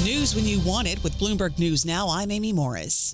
News when you want it with Bloomberg News Now. I'm Amy Morris.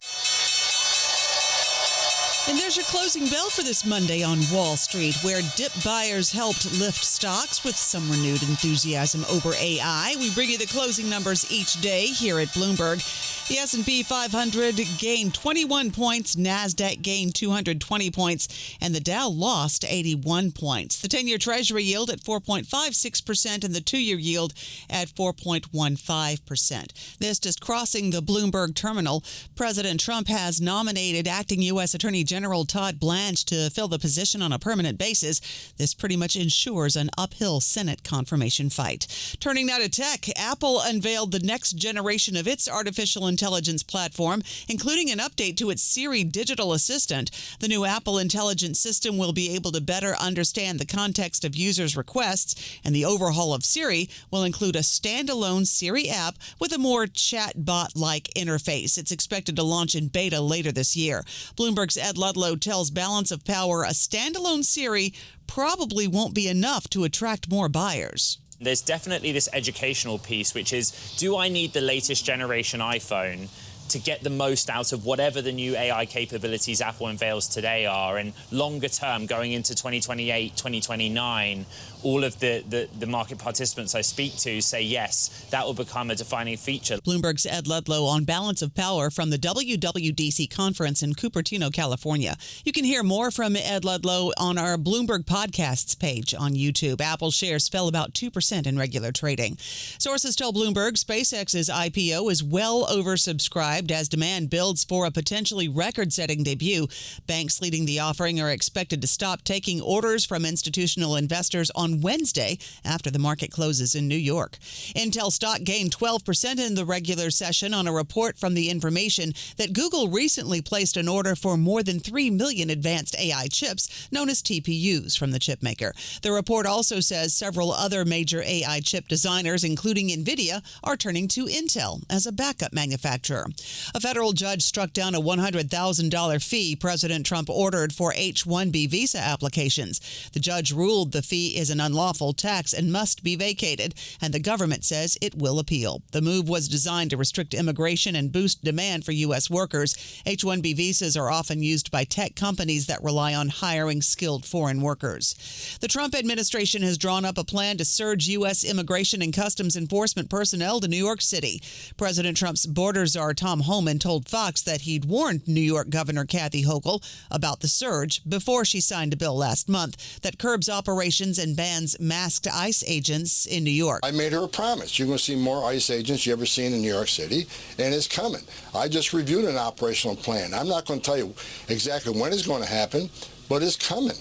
And there's your closing bell for this Monday on Wall Street, where dip buyers helped lift stocks with some renewed enthusiasm over AI. We bring you the closing numbers each day here at Bloomberg. The S&P 500 gained 21 points, NASDAQ gained 220 points, and the Dow lost 81 points. The 10-year Treasury yield at 4.56% and the 2-year yield at 4.15%. This just crossing the Bloomberg terminal. President Trump has nominated acting U.S. Attorney General Todd Blanche to fill the position on a permanent basis. This pretty much ensures an uphill Senate confirmation fight. Turning now to tech, Apple unveiled the next generation of its artificial intelligence platform, including an update to its Siri digital assistant. The new Apple intelligence system will be able to better understand the context of users' requests, and the overhaul of Siri will include a standalone Siri app with a more chatbot-like interface. It's expected to launch in beta later this year. Bloomberg's Ed Ludlow tells Balance of Power a standalone Siri probably won't be enough to attract more buyers. There's definitely this educational piece, which is, do I need the latest generation iPhone to get the most out of whatever the new AI capabilities Apple unveils today are? And longer term, going into 2028, 2029, all of the market participants I speak to say, yes, that will become a defining feature. Bloomberg's Ed Ludlow on Balance of Power from the WWDC conference in Cupertino, California. You can hear more from Ed Ludlow on our Bloomberg Podcasts page on YouTube. Apple shares fell about 2% in regular trading. Sources tell Bloomberg SpaceX's IPO is well oversubscribed as demand builds for a potentially record-setting debut. Banks leading the offering are expected to stop taking orders from institutional investors on Wednesday after the market closes in New York. Intel stock gained 12% in the regular session on a report from The Information that Google recently placed an order for more than 3 million advanced AI chips, known as TPUs, from the chipmaker. The report also says several other major AI chip designers, including NVIDIA, are turning to Intel as a backup manufacturer. A federal judge struck down a $100,000 fee President Trump ordered for H-1B visa applications. The judge ruled the fee is an unlawful tax and must be vacated, and the government says it will appeal. The move was designed to restrict immigration and boost demand for U.S. workers. H-1B visas are often used by tech companies that rely on hiring skilled foreign workers. The Trump administration has drawn up a plan to surge U.S. immigration and customs enforcement personnel to New York City. President Trump's Border Czar Tom Homan told Fox that he'd warned New York Governor Kathy Hochul about the surge before she signed a bill last month that curbs operations and bans masked ICE agents in New York. I made her a promise. You're going to see more ICE agents you ever seen in New York City, and it's coming. I just reviewed an operational plan. I'm not going to tell you exactly when it's going to happen, but it's coming.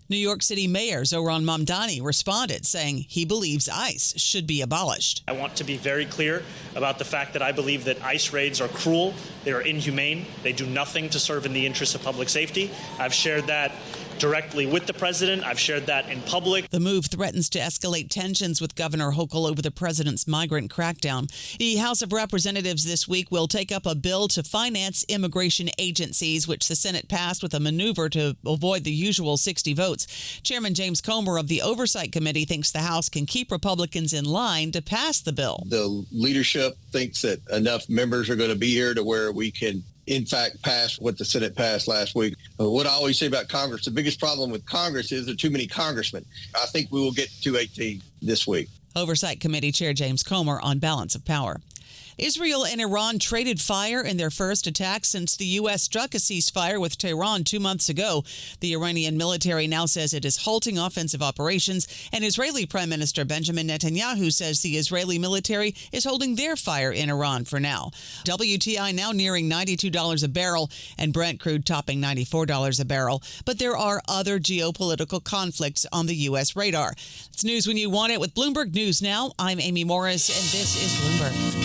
New York City Mayor Zohran Mamdani responded, saying he believes ICE should be abolished. I want to be very clear about the fact that I believe that ICE raids are cruel, they are inhumane, they do nothing to serve in the interests of public safety. I've shared that directly with the president. I've shared that in public. The move threatens to escalate tensions with Governor Hochul over the president's migrant crackdown. The House of Representatives this week will take up a bill to finance immigration agencies, which the Senate passed with a maneuver to avoid the usual 60 votes. Chairman James Comer of the Oversight Committee thinks the House can keep Republicans in line to pass the bill. The leadership thinks that enough members are going to be here to where we can in fact pass what the Senate passed last week. What I always say about Congress, the biggest problem with Congress is there are too many congressmen. I think we will get to 218 this week. Oversight Committee Chair James Comer on Balance of Power. Israel and Iran traded fire in their first attack since the U.S. struck a ceasefire with Tehran 2 months ago. The Iranian military now says it is halting offensive operations, and Israeli Prime Minister Benjamin Netanyahu says the Israeli military is holding their fire in Iran for now. WTI now nearing $92 a barrel, and Brent crude topping $94 a barrel. But there are other geopolitical conflicts on the U.S. radar. It's news when you want it with Bloomberg News Now. I'm Amy Morris, and this is Bloomberg.